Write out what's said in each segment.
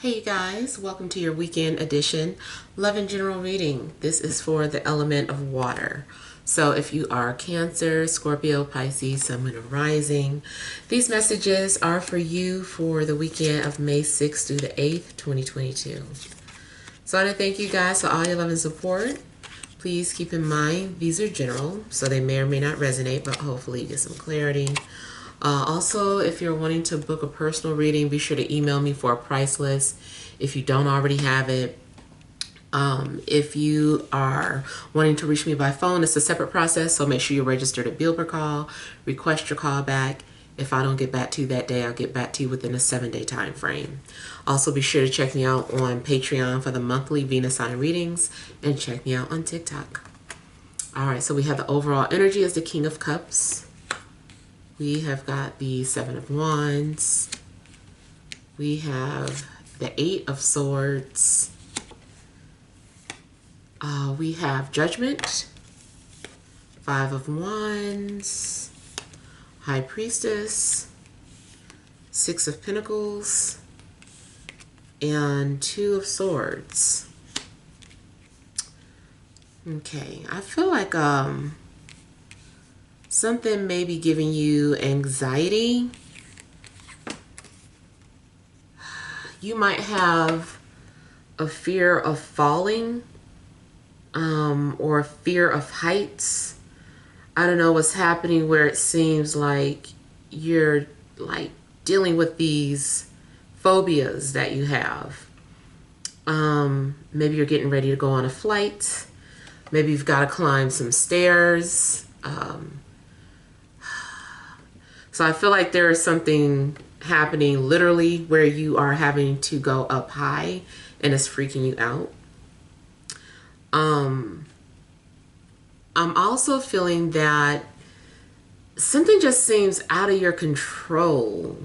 Hey you guys, welcome to your weekend edition Love and General reading. This is for the element of water. So if you are Cancer, Scorpio, Pisces, Sun, Moon, or Rising, these messages are for you for the weekend of May 6th through the 8th, 2022. So I want to thank you guys for all your love and support. Please keep in mind these are general, so they may or may not resonate, but hopefully you get some clarity. Also, if you're wanting to book a personal reading, be sure to email me for a price list if you don't already have it. If you are wanting to reach me by phone, it's a separate process, so make sure you're registered at bill per call, request your call back. If I don't get back to you that day, I'll get back to you within a 7-day time frame. Also, be sure to check me out on Patreon for the monthly Venus sign readings, and check me out on TikTok. All right, so we have the overall energy as the King of Cups. We have got the Seven of Wands. We have the Eight of Swords. We have Judgment. Five of Wands. High Priestess. Six of Pentacles. And Two of Swords. Okay, I feel like something may be giving you anxiety. You might have a fear of falling, or fear of heights. I don't know what's happening where it seems like you're like dealing with these phobias that you have. Maybe you're getting ready to go on a flight. Maybe you've got to climb some stairs. So I feel like there is something happening literally where you are having to go up high and it's freaking you out. I'm also feeling that something just seems out of your control.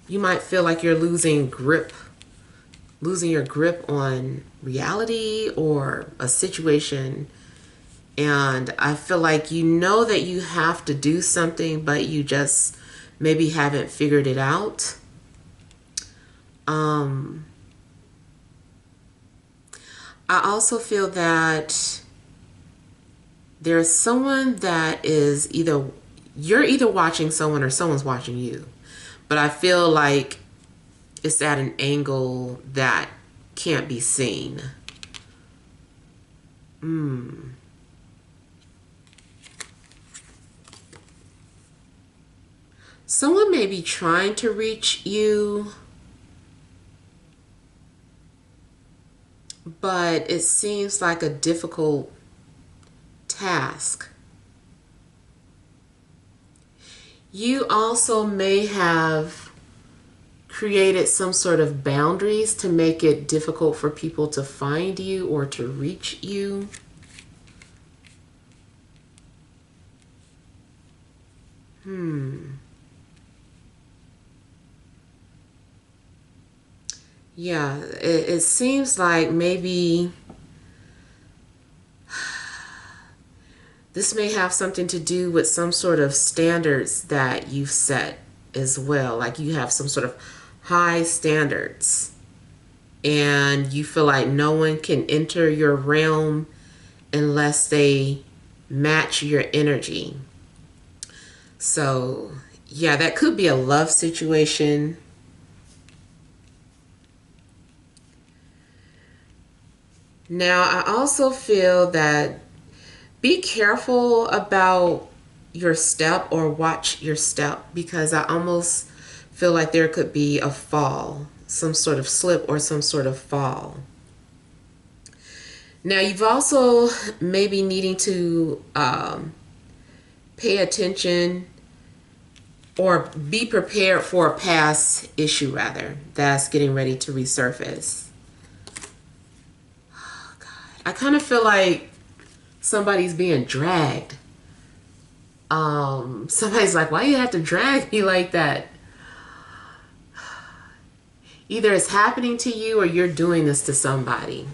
You might feel like you're losing your grip on reality or a situation. And I feel like you know that you have to do something, but you just maybe haven't figured it out. I also feel that there's someone that is you're either watching someone or someone's watching you. But I feel like it's at an angle that can't be seen. Someone may be trying to reach you, but it seems like a difficult task. You also may have created some sort of boundaries to make it difficult for people to find you or to reach you. Yeah, it seems like maybe this may have something to do with some sort of standards that you've set as well. Like you have some sort of high standards and you feel like no one can enter your realm unless they match your energy. So yeah, that could be a love situation. Now, I also feel that be careful about your step or watch your step, because I almost feel like there could be a fall, some sort of slip or some sort of fall. Now, you've also maybe needing to pay attention or be prepared for a past issue, rather, that's getting ready to resurface. I kind of feel like somebody's being dragged. Somebody's like, why you have to drag me like that? Either it's happening to you or you're doing this to somebody.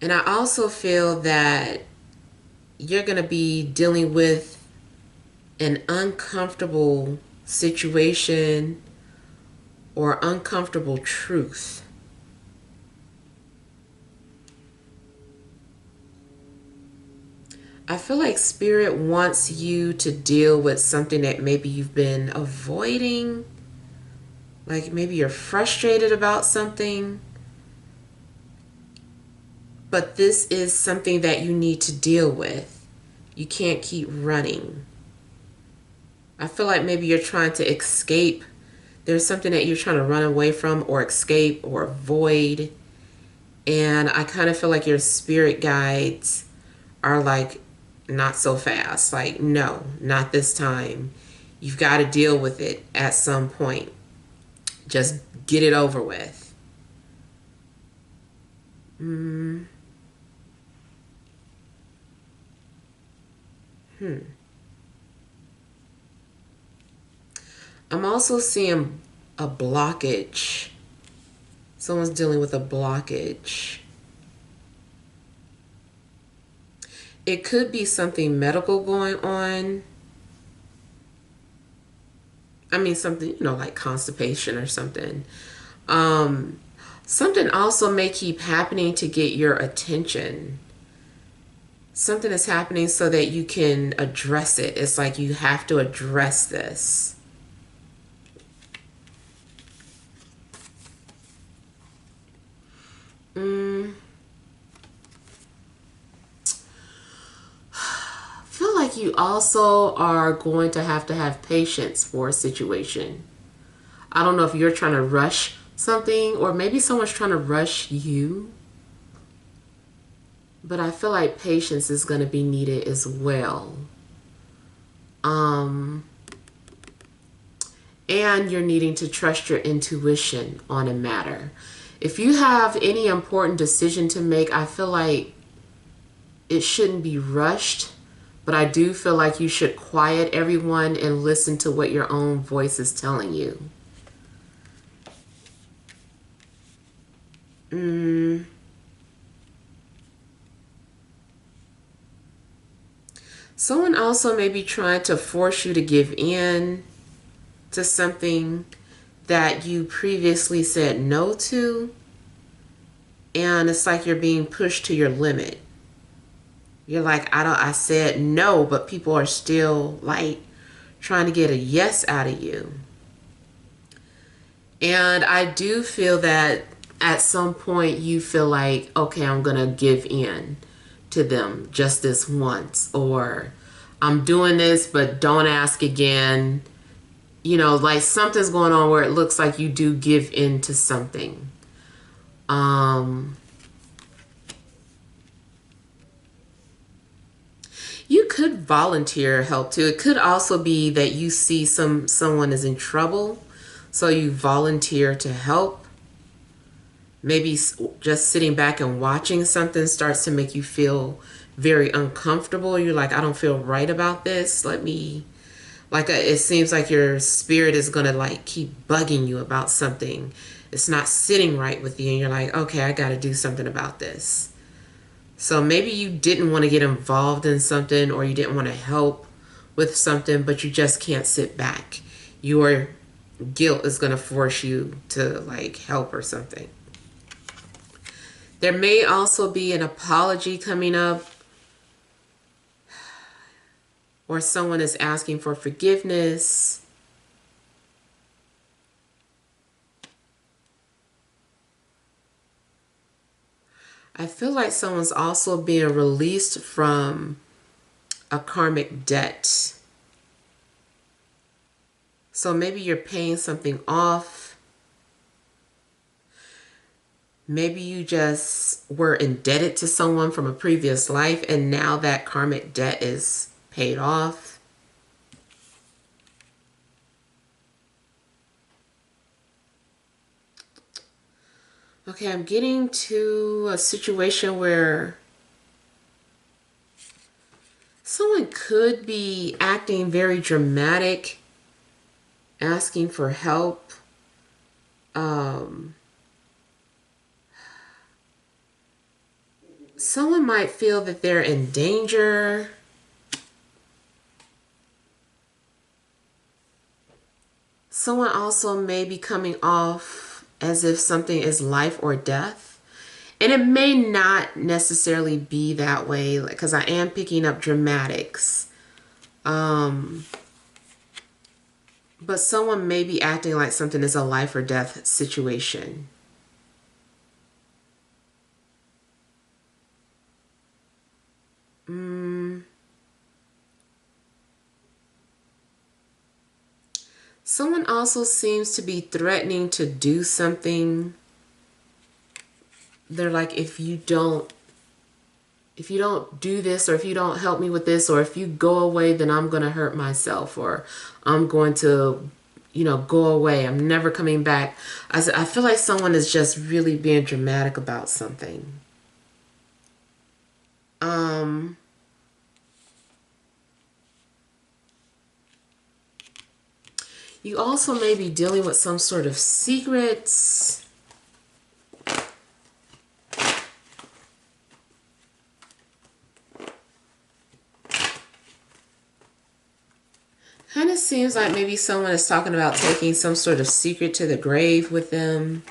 And I also feel that you're going to be dealing with an uncomfortable situation, or uncomfortable truth. I feel like Spirit wants you to deal with something that maybe you've been avoiding. Like maybe you're frustrated about something. But this is something that you need to deal with. You can't keep running. I feel like maybe you're trying to escape. There's something that you're trying to run away from or escape or avoid. And I kind of feel like your spirit guides are like, not so fast. Like, no, not this time. You've got to deal with it at some point. Just get it over with. I'm also seeing a blockage. Someone's dealing with a blockage. It could be something medical going on. I mean, something, like constipation or something. Something also may keep happening to get your attention. Something is happening so that you can address it. It's like you have to address this. I feel like you also are going to have patience for a situation. I don't know if you're trying to rush something or maybe someone's trying to rush you. But I feel like patience is going to be needed as well. And you're needing to trust your intuition on a matter. If you have any important decision to make, I feel like it shouldn't be rushed. But I do feel like you should quiet everyone and listen to what your own voice is telling you. Someone also may be trying to force you to give in to something that you previously said no to. And it's like you're being pushed to your limit. You're like, I said no, but people are still like trying to get a yes out of you. And I do feel that at some point you feel like, okay, I'm going to give in to them just this once, or I'm doing this, but don't ask again. Like something's going on where it looks like you do give in to something. You could volunteer help too. It could also be that you see someone is in trouble, so you volunteer to help. Maybe just sitting back and watching something starts to make you feel very uncomfortable. You're like, I don't feel right about this. It seems like your spirit is going to like keep bugging you about something. It's not sitting right with you and you're like, okay, I got to do something about this. So maybe you didn't want to get involved in something or you didn't want to help with something, but you just can't sit back. Your guilt is going to force you to like help or something. There may also be an apology coming up, or someone is asking for forgiveness. I feel like someone's also being released from a karmic debt. So maybe you're paying something off. Maybe you just were indebted to someone from a previous life and now that karmic debt is paid off. Okay, I'm getting to a situation where someone could be acting very dramatic, asking for help. Someone might feel that they're in danger. Someone also may be coming off as if something is life or death. And it may not necessarily be that way, because I am picking up dramatics. But someone may be acting like something is a life or death situation. Someone also seems to be threatening to do something. They're like, if you don't do this, or if you don't help me with this, or if you go away, then I'm going to hurt myself, or I'm going to, go away. I'm never coming back. I feel like someone is just really being dramatic about something. You also may be dealing with some sort of secrets. Kind of seems like maybe someone is talking about taking some sort of secret to the grave with them.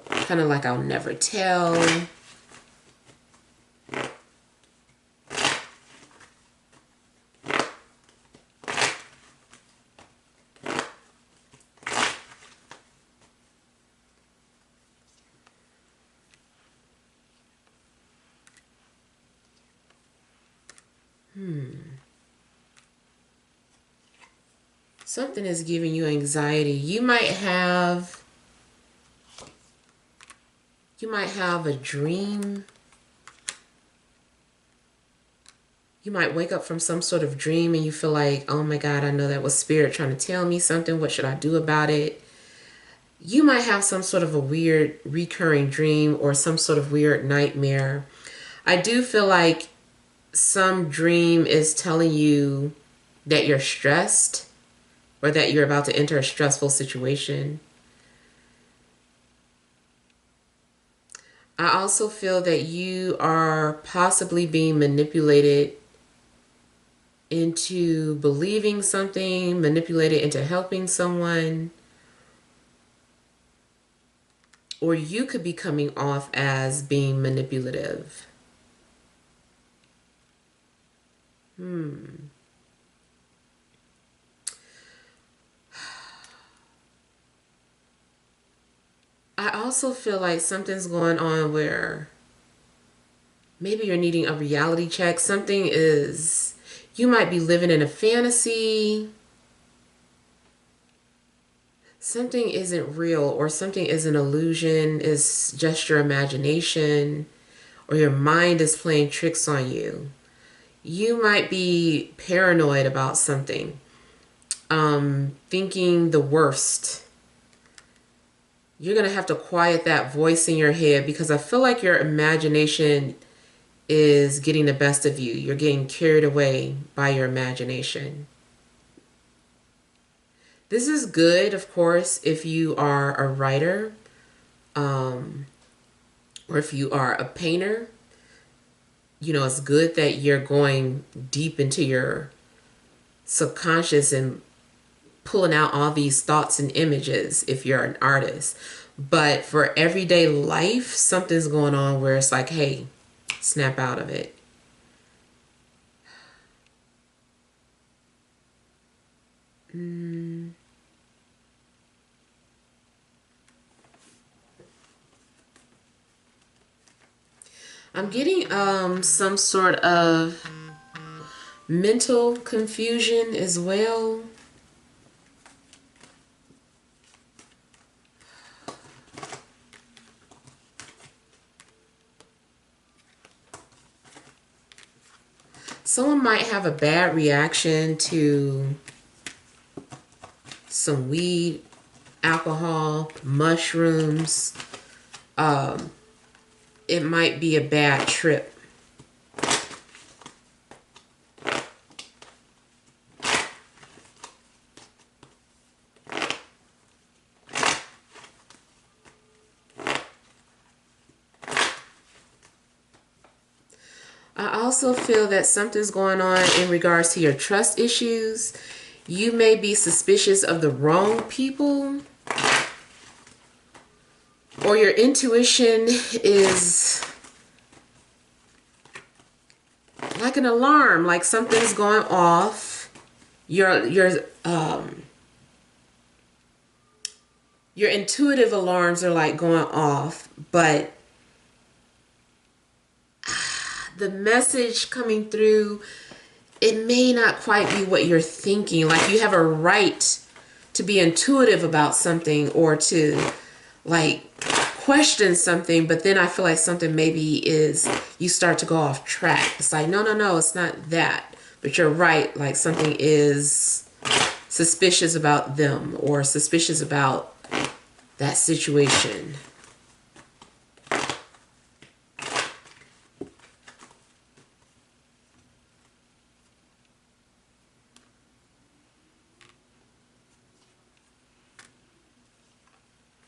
Kind of like, I'll never tell. Something is giving you anxiety. You might have a dream. You might wake up from some sort of dream and you feel like, oh my God, I know that was spirit trying to tell me something. What should I do about it? You might have some sort of a weird recurring dream or some sort of weird nightmare. I do feel like some dream is telling you that you're stressed, or that you're about to enter a stressful situation. I also feel that you are possibly being manipulated into believing something, manipulated into helping someone, or you could be coming off as being manipulative. I also feel like something's going on where maybe you're needing a reality check. You might be living in a fantasy. Something isn't real, or something is an illusion, is just your imagination, or your mind is playing tricks on you. You might be paranoid about something, thinking the worst. You're going to have to quiet that voice in your head, because I feel like your imagination is getting the best of you. You're getting carried away by your imagination. This is good, of course, if you are a writer, or if you are a painter. It's good that you're going deep into your subconscious and pulling out all these thoughts and images if you're an artist. But for everyday life, something's going on where it's like, hey, snap out of it. I'm getting some sort of mental confusion as well. Someone might have a bad reaction to some weed, alcohol, mushrooms. It might be a bad trip. I also feel that something's going on in regards to your trust issues. You may be suspicious of the wrong people, or your intuition is like an alarm, like something's going off. Your intuitive alarms are like going off, but the message coming through, it may not quite be what you're thinking. Like you have a right to be intuitive about something or to like question something, but then I feel like something maybe is, you start to go off track. It's like, no, it's not that. But you're right, like something is suspicious about them or suspicious about that situation.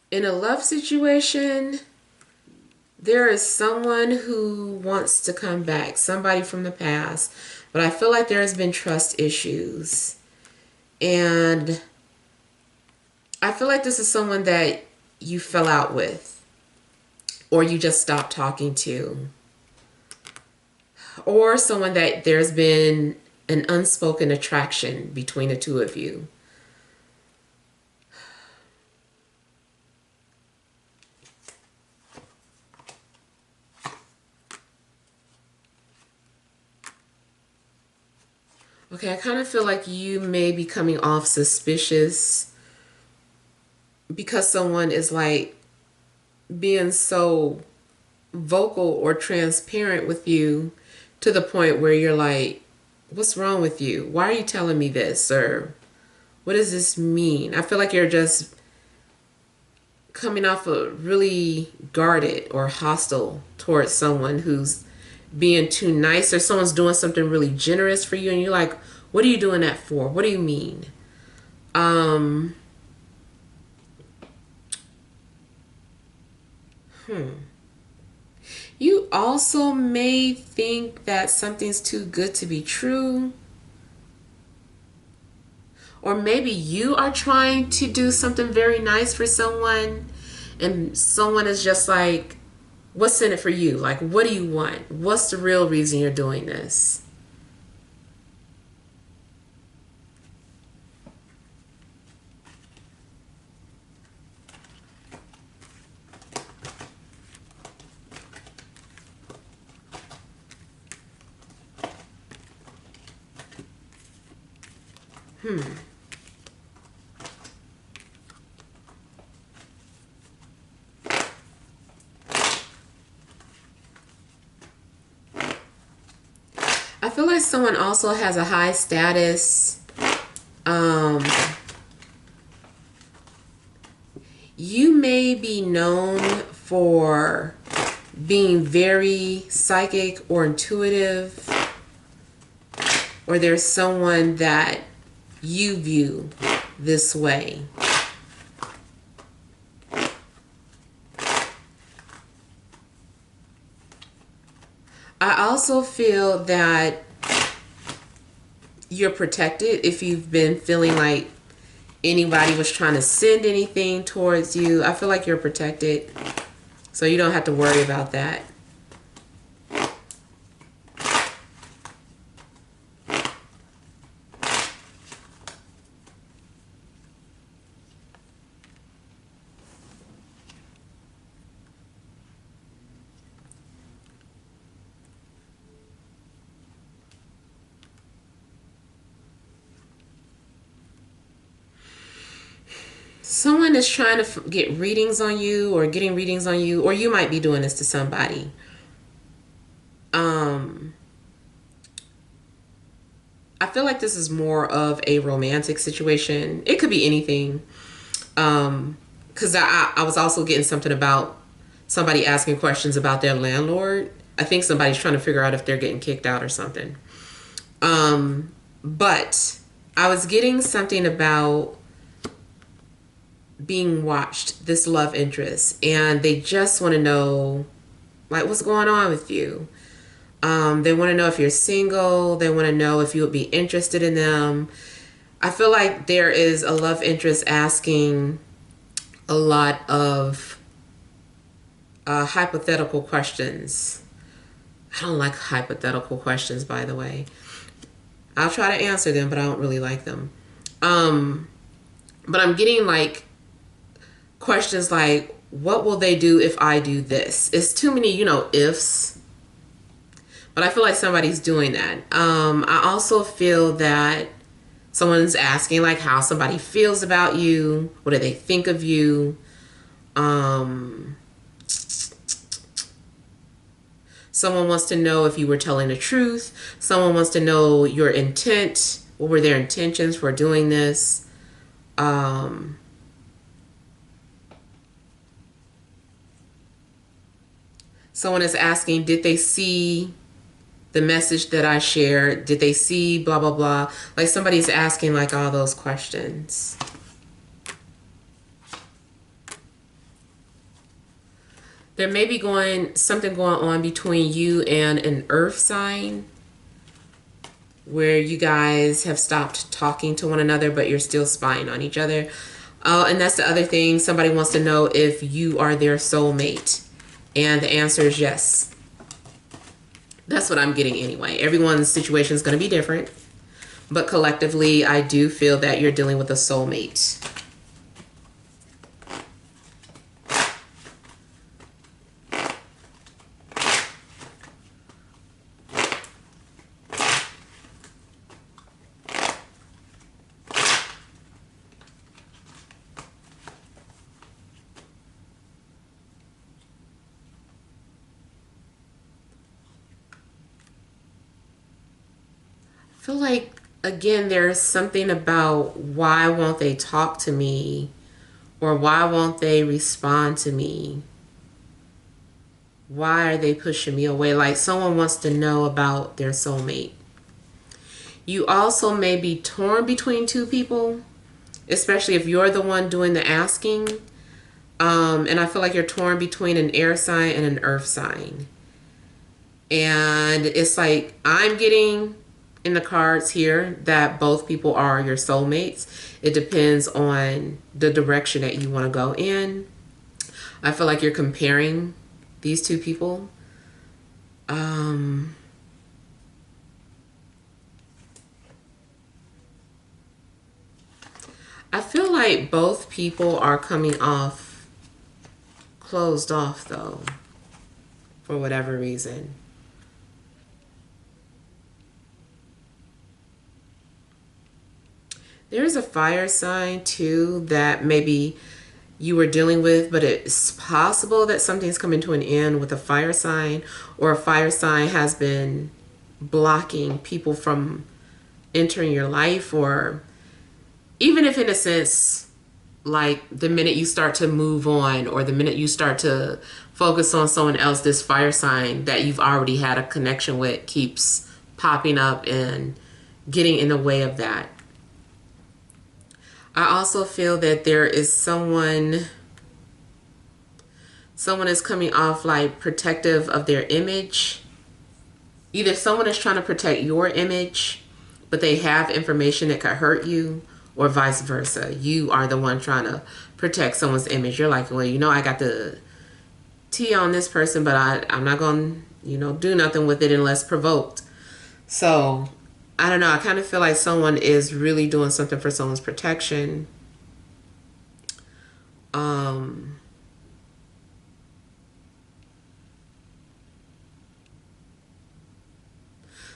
In a love situation, there is someone who wants to come back, somebody from the past, but I feel like there has been trust issues. And I feel like this is someone that you fell out with, or you just stopped talking to, or someone that there's been an unspoken attraction between the two of you. Okay, I kind of feel like you may be coming off suspicious because someone is like being so vocal or transparent with you to the point where you're like, what's wrong with you? Why are you telling me this? Or what does this mean? I feel like you're just coming off really guarded or hostile towards someone who's being too nice, or someone's doing something really generous for you and you're like, what are you doing that for? What do you mean? You also may think that something's too good to be true. Or maybe you are trying to do something very nice for someone and someone is just like, what's in it for you? Like, what do you want? What's the real reason you're doing this? I feel like someone also has a high status. You may be known for being very psychic or intuitive, or there's someone that you view this way. I also feel that you're protected if you've been feeling like anybody was trying to send anything towards you. I feel like you're protected, so you don't have to worry about that. Someone is trying to get readings on you or getting readings on you, or you might be doing this to somebody. I feel like this is more of a romantic situation. It could be anything. Because I was also getting something about somebody asking questions about their landlord. I think somebody's trying to figure out if they're getting kicked out or something. But I was getting something about being watched, this love interest, and they just want to know, like, what's going on with you. They want to know if you're single. They want to know if you would be interested in them. I feel like there is a love interest asking a lot of hypothetical questions. I don't like hypothetical questions, by the way. I'll try to answer them, but I don't really like them. But I'm getting like questions like, what will they do if I do this? It's too many, you know, ifs. But I feel like somebody's doing that. I also feel that someone's asking like how somebody feels about you. What do they think of you? Someone wants to know if you were telling the truth. Someone wants to know your intent. What were their intentions for doing this? Someone is asking, did they see the message that I shared? Did they see blah, blah, blah? Like somebody's asking like all those questions. There may be something going on between you and an earth sign where you guys have stopped talking to one another, but you're still spying on each other. Oh, and that's the other thing. Somebody wants to know if you are their soulmate. And the answer is yes. That's what I'm getting anyway. Everyone's situation is going to be different. But collectively, I do feel that you're dealing with a soulmate. I feel like, again, there's something about why won't they talk to me, or why won't they respond to me? Why are they pushing me away? Like someone wants to know about their soulmate. You also may be torn between two people, especially if you're the one doing the asking. And I feel like you're torn between an air sign and an earth sign. And it's like I'm getting in the cards here that both people are your soulmates. It depends on the direction that you want to go in. I feel like you're comparing these two people. I feel like both people are coming off closed off though, for whatever reason. There's a fire sign too that maybe you were dealing with, but it's possible that something's coming to an end with a fire sign, or a fire sign has been blocking people from entering your life, or even if in a sense, like the minute you start to move on, or the minute you start to focus on someone else, this fire sign that you've already had a connection with keeps popping up and getting in the way of that. I also feel that there is someone is coming off like protective of their image. Either someone is trying to protect your image, but they have information that could hurt you, or vice versa. You are the one trying to protect someone's image. You're like, well, you know, I got the tea on this person, but I'm not going to, you know, do nothing with it unless provoked. So I don't know. I kind of feel like someone is really doing something for someone's protection.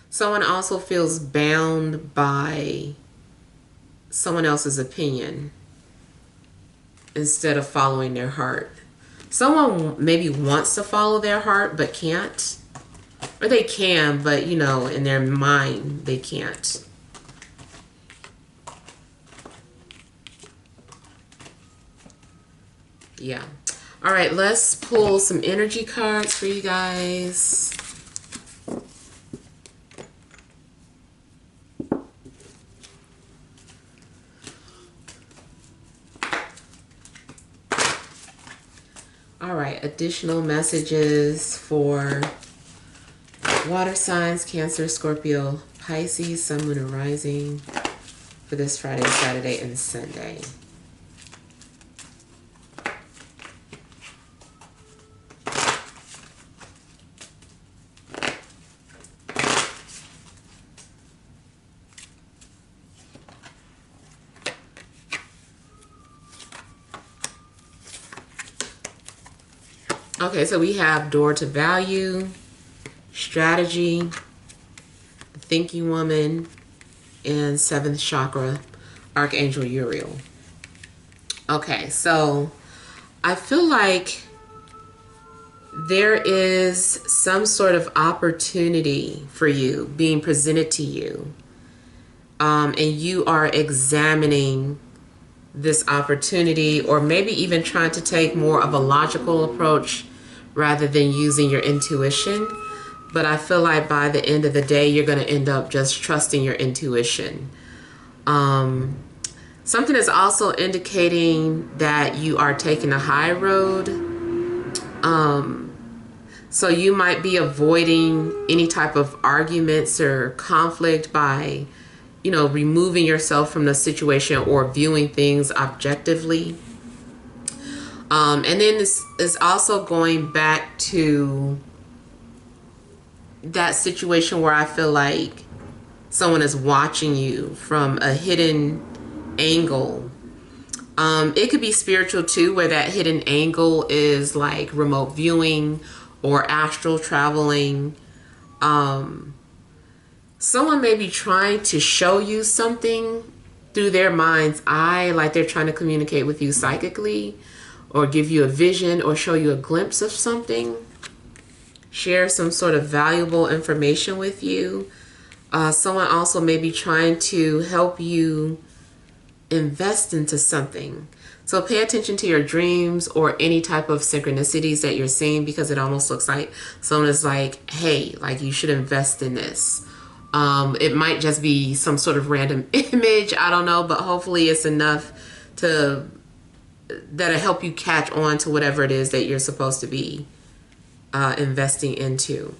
Someone also feels bound by someone else's opinion instead of following their heart. Someone maybe wants to follow their heart but can't. Or they can, but you know, in their mind, they can't. Yeah. All right, let's pull some energy cards for you guys. All right, additional messages for water signs, Cancer, Scorpio, Pisces, Sun, Moon, and Rising for for this Friday, Saturday, and Sunday. Okay, so we have door to value, strategy, thinking woman, and 7th chakra, Archangel Uriel. Okay, so I feel like there is some sort of opportunity for you being presented to you, and you are examining this opportunity, or maybe even trying to take more of a logical approach rather than using your intuition. But I feel like by the end of the day, you're going to end up just trusting your intuition. Something is also indicating that you are taking a high road. So you might be avoiding any type of arguments or conflict by, you know, removing yourself from the situation or viewing things objectively. And then this is also going back to that situation where I feel like someone is watching you from a hidden angle. It could be spiritual too, where that hidden angle is like remote viewing or astral traveling. Someone may be trying to show you something through their mind's eye, like they're trying to communicate with you psychically, or give you a vision, or show you a glimpse of something, share some sort of valuable information with you. Someone also may be trying to help you invest into something. So pay attention to your dreams or any type of synchronicities that you're seeing, because it almost looks like someone is like, hey, like you should invest in this. It might just be some sort of random image, I don't know, but hopefully it's enough that'll help you catch on to whatever it is that you're supposed to be investing into.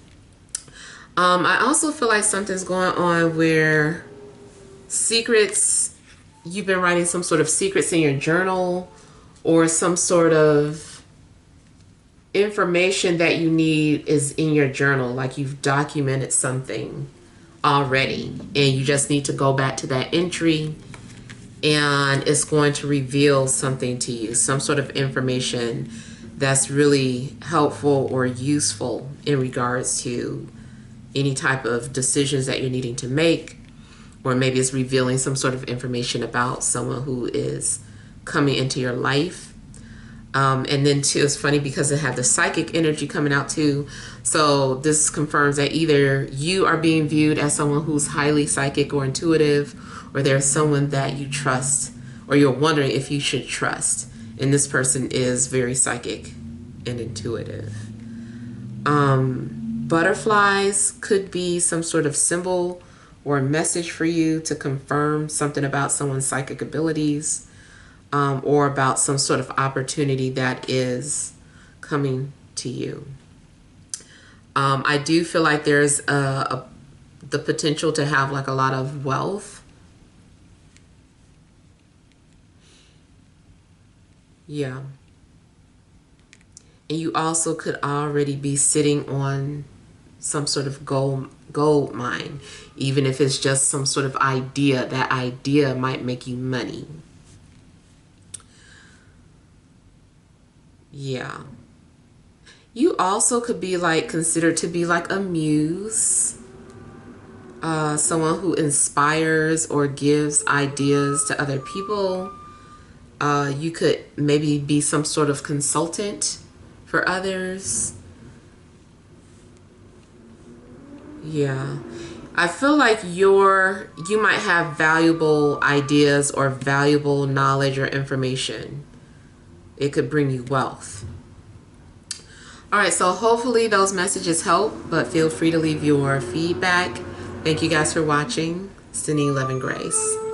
I also feel like something's going on where secrets, you've been writing some sort of secrets in your journal, or some sort of information that you need is in your journal, like you've documented something already and you just need to go back to that entry and it's going to reveal something to you, some sort of information that's really helpful or useful in regards to any type of decisions that you're needing to make, or maybe it's revealing some sort of information about someone who is coming into your life. And then too, it's funny because it had the psychic energy coming out too. So this confirms that either you are being viewed as someone who's highly psychic or intuitive, or there's someone that you trust, or you're wondering if you should trust. And this person is very psychic and intuitive. Butterflies could be some sort of symbol or a message for you to confirm something about someone's psychic abilities, or about some sort of opportunity that is coming to you. I do feel like there's the potential to have like a lot of wealth. Yeah. And you also could already be sitting on some sort of gold mine, even if it's just some sort of idea. That idea might make you money. Yeah. You also could be like considered to be like a muse, someone who inspires or gives ideas to other people. You could maybe be some sort of consultant for others. Yeah. I feel like you might have valuable ideas or valuable knowledge or information. It could bring you wealth. All right, so hopefully those messages help, but feel free to leave your feedback. Thank you guys for watching. Sending love and grace.